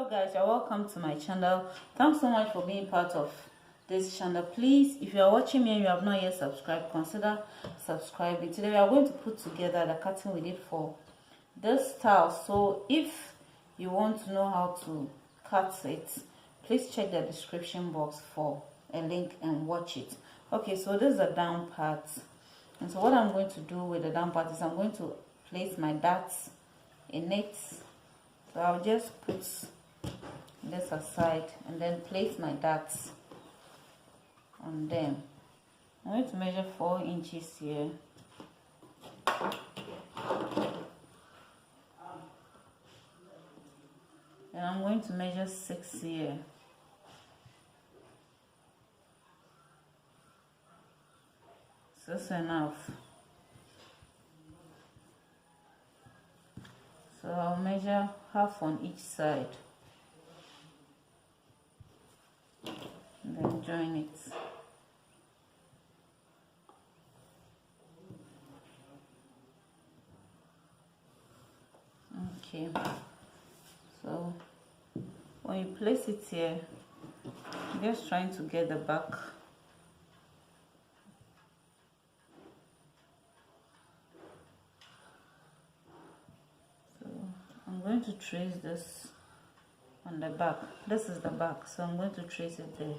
Hello guys, you're welcome to my channel. Thanks so much for being part of this channel. Please, if you are watching me and you have not yet subscribed, consider subscribing. Today we are going to put together the cutting we did for this style. So if you want to know how to cut it, please check the description box for a link and watch it. Okay, so this is the down part, and so what I'm going to do with the down part is I'm going to place my darts in it. So I'll just put this aside and then place my darts on them. I'm going to measure 4 inches here. And I'm going to measure 6 here. So that's enough. So I'll measure half on each side and then join it. Okay, so when you place it here, just trying to get the back. I'm going to trace this on the back. This is the back, so I'm going to trace it there.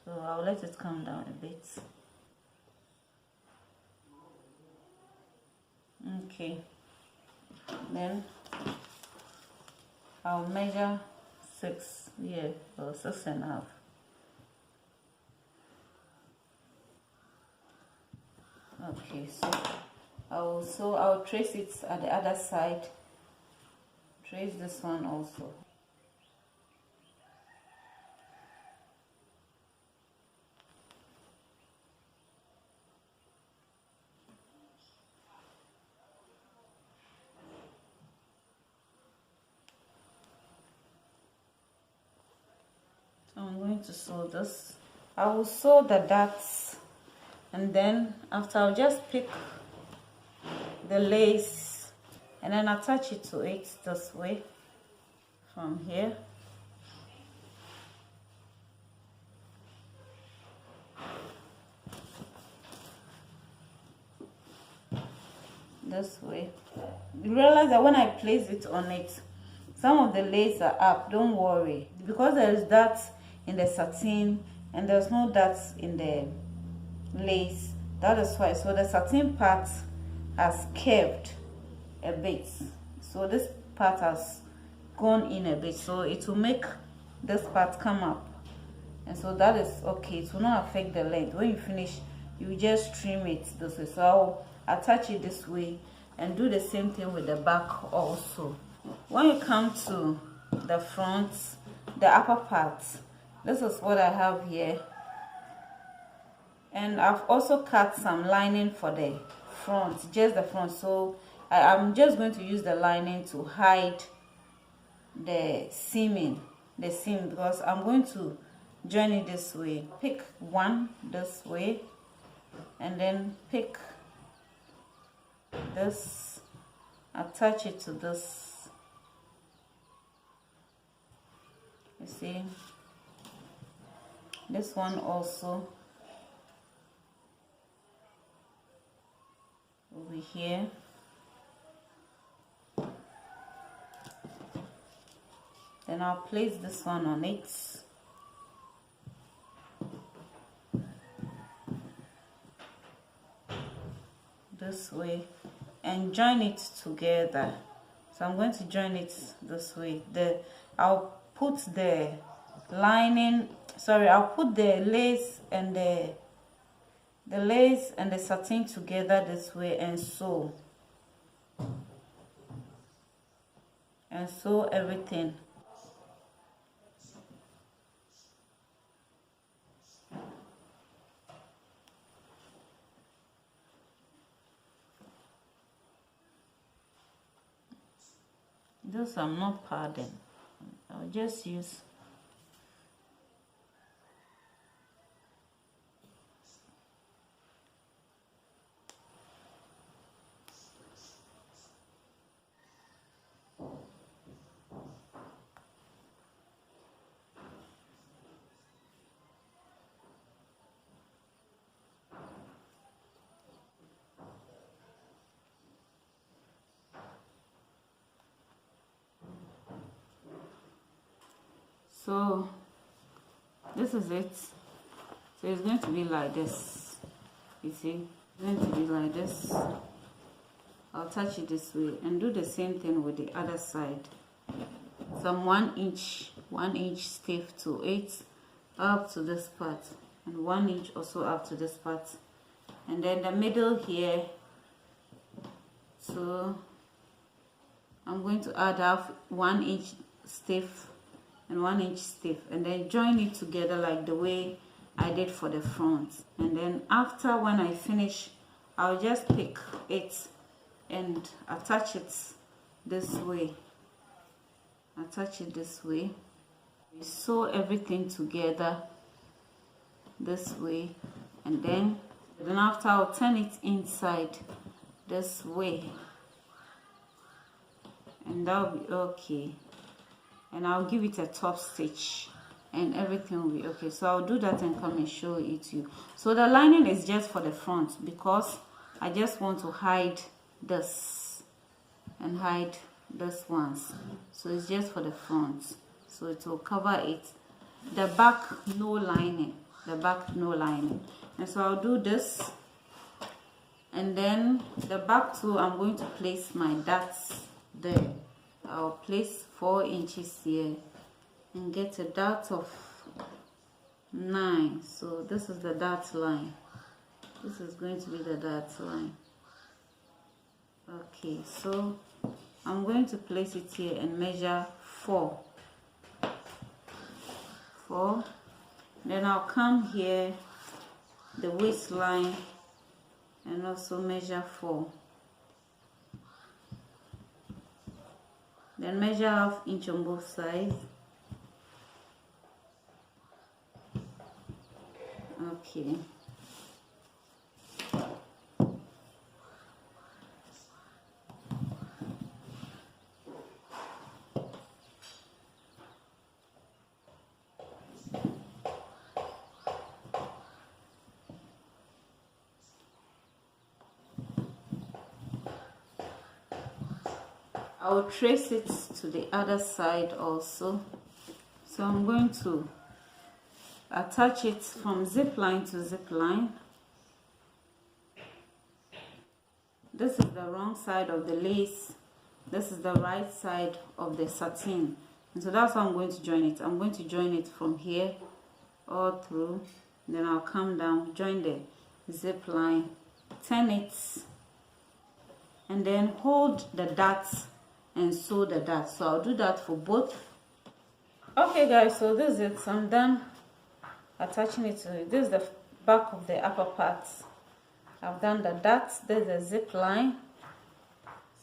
So I'll let it come down a bit. Okay, then I'll measure 6 here, or 6.5. Okay, so I'll trace it at the other side. Trace this one also. So I'm going to sew this. I will sew the darts, and then after I'll just pick the lace and then attach it to it this way from here. This way. You realize that when I place it on it, some of the lace are up. Don't worry, because there is darts in the satin and there's no darts in the lace. That is why. So the satin part has curved a bit, so this part has gone in a bit, so it will make this part come up, and so that is okay. It will not affect the length. When you finish, you just trim it this way. So I'll attach it this way and do the same thing with the back also. When you come to the front, the upper part, this is what I have here, and I've also cut some lining for the front, just the front. So I'm just going to use the lining to hide the seam, because I'm going to join it this way. Pick one this way and then pick this, attach it to this. You see, this one also over here. Then I'll place this one on it. This way and join it together. So I'm going to join it this way. I'll put the lining, I'll put the lace and the lace and the satin together this way and sew everything. This I'm not padding. I'll just use So this is it. So it's going to be like this. You see, it's going to be like this. I'll touch it this way and do the same thing with the other side. Some 1 inch stiff to it up to this part, and 1 inch also up to this part, and then the middle here. So I'm going to add half 1 inch stiff and 1 inch stiff, and then join it together like the way I did for the front. And then after, when I finish, I'll just pick it and attach it this way. Attach it this way. We sew everything together this way, and then after I'll turn it inside this way, and that'll be okay. And I'll give it a top stitch and everything will be okay. So I'll do that and come and show it to you. So the lining is just for the front, because I just want to hide this and hide this ones. So it's just for the front, so it will cover it. The back, no lining. The back, no lining. And so I'll do this, and then the back too, I'm going to place my darts there. I'll place 4 inches here and get a dart of 9. So this is the dart line. This is going to be the dart line. Okay, so I'm going to place it here and measure 4. Then I'll come here, the waistline, and also measure 4. Then measure ½ inch on both sides. Okay. I'll trace it to the other side also. So I'm going to attach it from zip line to zip line. This is the wrong side of the lace. This is the right side of the satin. And so that's how I'm going to join it. I'm going to join it from here all through. Then I'll come down, join the zip line, turn it, and then hold the darts and sew the darts. So I'll do that for both. Okay guys, so this is it. So I'm done attaching it to it. This is the back of the upper part. I've done the darts. There's the zip line.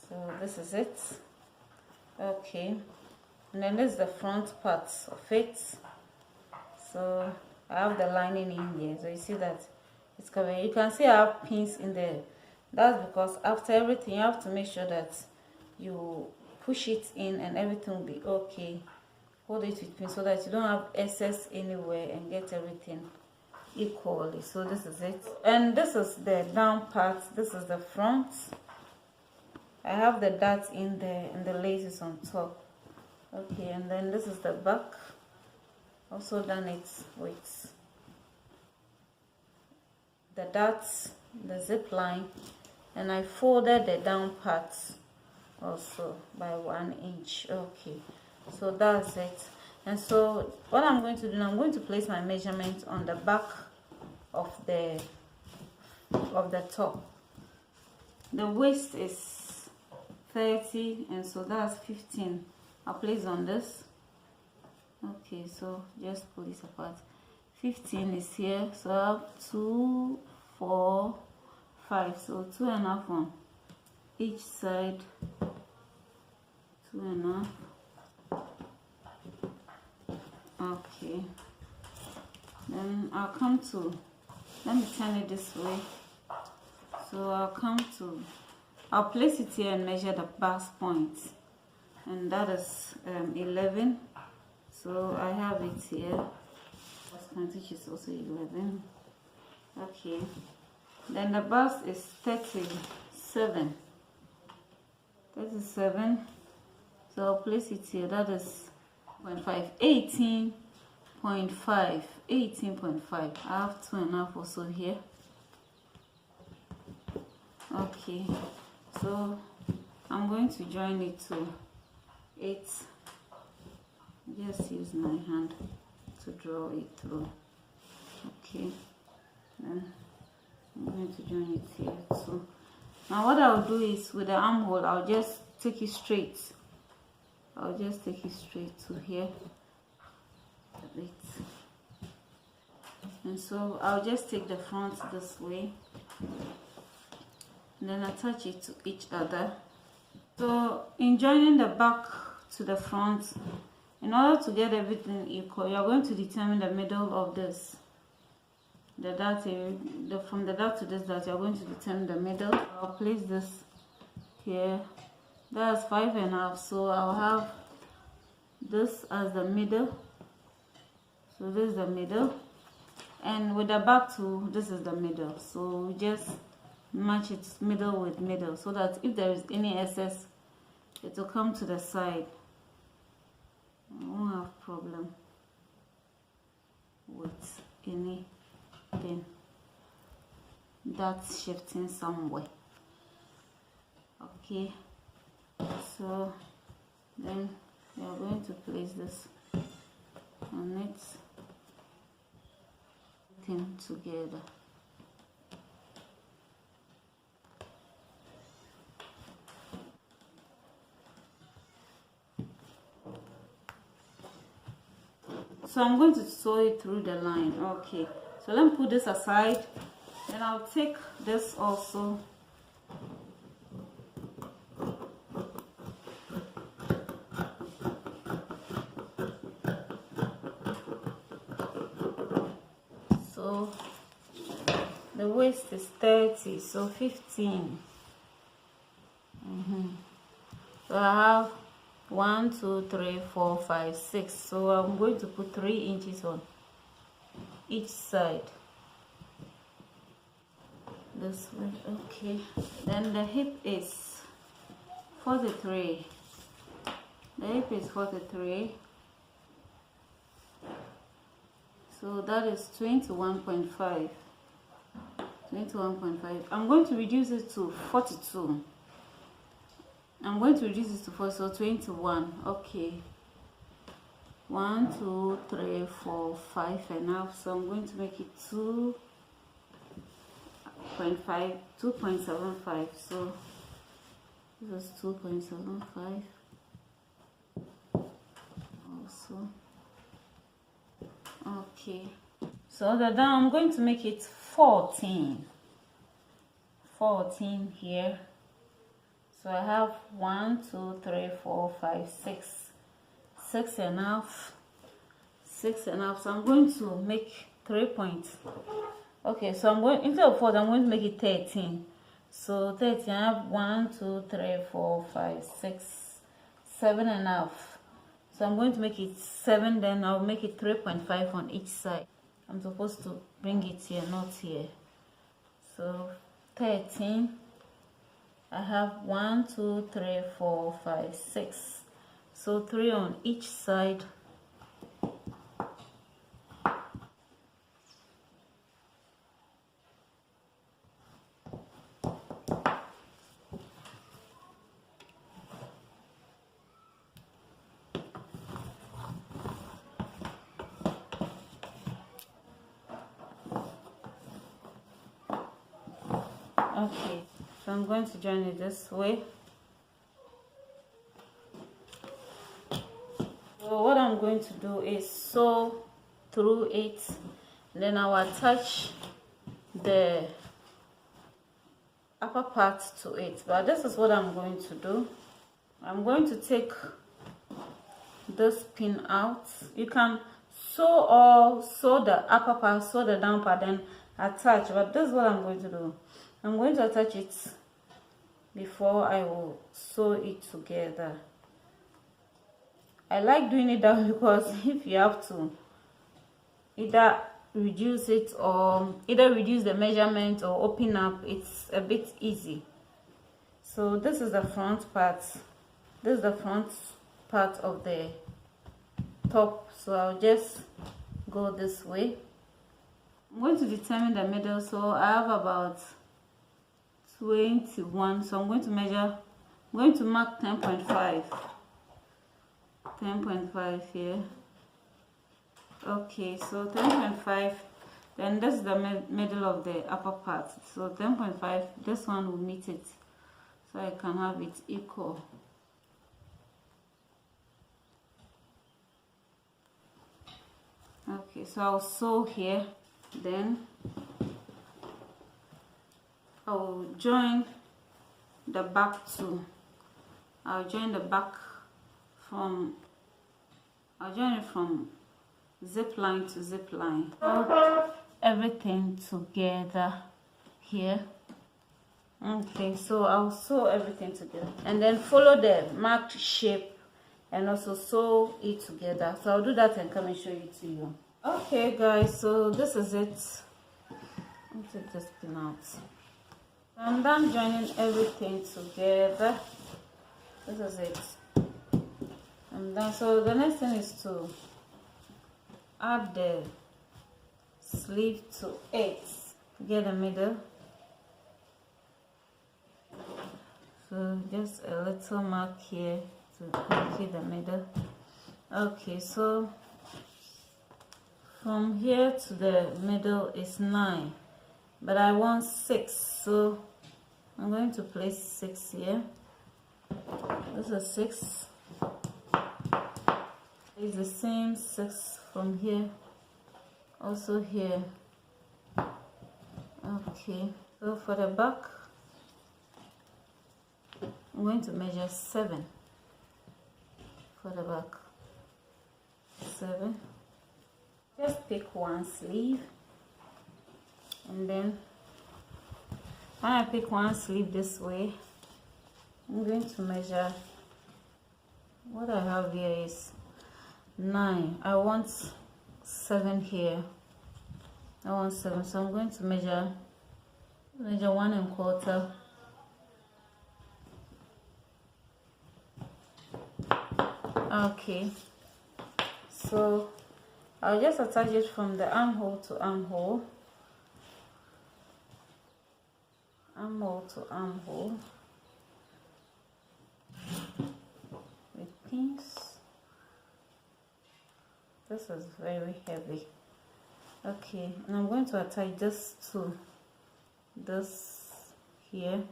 So this is it. Okay, and then this is the front part of it. So I have the lining in here, so you see that it's covered. You can see I have pins in there. That's because after everything you have to make sure that you push it in and everything will be okay. Hold it with pins so that you don't have excess anywhere and get everything equally. So this is it, and this is the down part. This is the front. I have the darts in there and the lace is on top. Okay, and then this is the back. Also done it with the darts, the zip line, and I folded the down parts also by 1 inch. Okay, so that's it. And so what I'm going to do now, I'm going to place my measurement on the back of the top. The waist is 30, and so that's 15. I'll place on this. Okay, so just pull this apart. 15 is here, so I have 2, 4, 5, so 2.5 on each side. 2.5. Okay, then I'll come to, let me turn it this way. So I'll place it here and measure the bust point, and that is 11. So I have it here. Bust point, which is also 11. Okay, then the bust is 37. 37. So I'll place it here. That is 18.5. I have 2.5 also here. Okay, so I'm going to join it to 8. Just use my hand to draw it through. Okay, then I'm going to join it here too. Now what I'll do is, with the armhole, I'll just take it straight. I'll just take it straight to here. And so I'll just take the front this way, and then attach it to each other. So in joining the back to the front, in order to get everything equal, you're going to determine the middle of this. The dart area, from the dart to this dart, you're going to determine the middle. I'll place this here. That's 5.5, so I'll have this as the middle. So this is the middle, and with the back to this is the middle. So we just match it middle with middle, so that if there is any excess, it will come to the side. I won't have problem with anything that's shifting somewhere. Okay, so then we are going to place this on it, together. So I'm going to sew it through the line. Okay, so let me put this aside, then I'll take this also. So the waist is 30, so 15. So I have 1, 2, 3, 4, 5, 6. So I'm going to put 3 inches on each side. This way, okay. Then the hip is 43. The hip is 43. So that is 21.5. 21.5. I'm going to reduce it to 42. I'm going to reduce it to 4, so 21. Okay. 1, 2, 3, 4, 5.5. So I'm going to make it 2.5, 2.75. So this is 2.75. Also. Okay. So the down, I'm going to make it 14. 14 here. So I have 1, 2, 3, 4, 5, 6. 6.5. 6.5. So I'm going to make 3 points. Okay, so I'm going, instead of 4, I'm going to make it 13. So 13, I have 1, 2, 3, 4, 5, 6, 7.5. So I'm going to make it 7, then I'll make it 3.5 on each side. I'm supposed to bring it here, not here. So 13. I have 1, 2, 3, 4, 5, 6. So 3 on each side. Okay, so I'm going to join it this way. So what I'm going to do is sew through it, then I'll attach the upper part to it. But this is what I'm going to do. I'm going to take this pin out. You can sew the upper part, sew the down part, then attach. But this is what I'm going to do. I'm going to attach it before I will sew it together. I like doing it that way because if you have to either reduce it or either reduce the measurement or open up, it's a bit easy. So this is the front part. This is the front part of the top, so I'll just go this way. I'm going to determine the middle, so I have about 21, so I'm going to measure. I'm going to mark 10.5 here. Okay, so 10.5, then this is the middle of the upper part, so 10.5, this one will meet it, so I can have it equal. Okay, so I'll sew here, then I'll join the back too. I'll join the back from, I'll join it from zip line to zip line. Everything together here. Okay, so I'll sew everything together and then follow the marked shape and also sew it together. So I'll do that and come and show it to you. Okay guys, so this is it. Let me take this pin out. I'm done joining everything together. This is it. I'm done. So the next thing is to add the sleeve to it. Get the middle. So just a little mark here to indicate the middle. Okay, so from here to the middle is 9, but I want 6, so I'm going to place 6 here. This is 6. It's the same 6 from here, also here. Okay, so for the back, I'm going to measure 7 for the back. 7. Just pick one sleeve, and then when I pick one sleeve this way, I'm going to measure. What I have here is 9. I want 7 here. I want 7, so I'm going to measure 1 1/4. Okay, so I'll just attach it from the armhole to armhole, armhole to armhole with pins. This is very heavy. Okay, and I'm going to attach this to this here.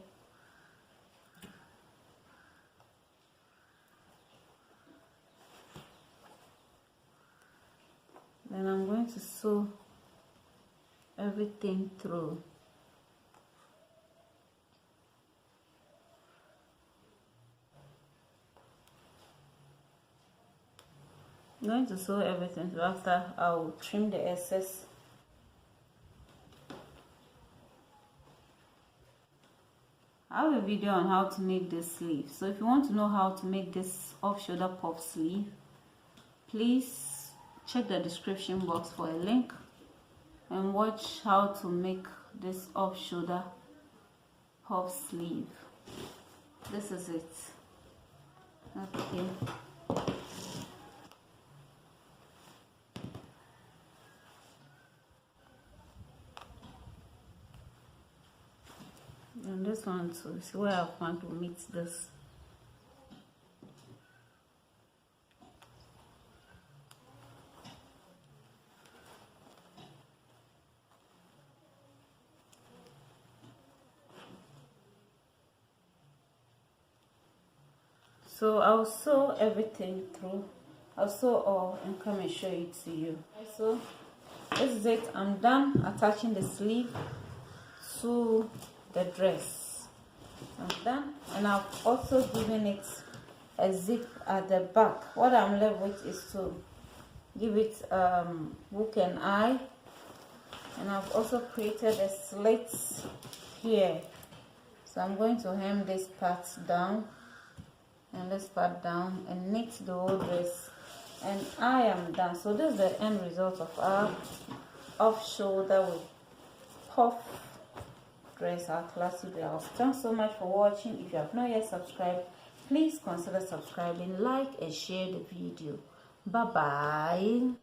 Then I'm going to sew everything through. I'm going to sew everything through. After, I'll trim the excess. I have a video on how to make this sleeve, so if you want to know how to make this off-shoulder puff sleeve, please check the description box for a link and watch how to make this off-shoulder puff sleeve. This is it. Okay. And this one too, see where I plan to meet this. So I'll sew everything through. I'll sew all and come and show it to you. So this is it. I'm done attaching the sleeve to the dress. I'm done, and I've also given it a zip at the back. What I'm left with is to give it hook and eye, and I've also created a slit here. So I'm going to hem this part down and this part down and knit the whole dress, and I am done. So this is the end result of our off shoulder with puff dress, our classic blouse. Thanks so much for watching. If you have not yet subscribed, please consider subscribing, like and share the video. Bye bye.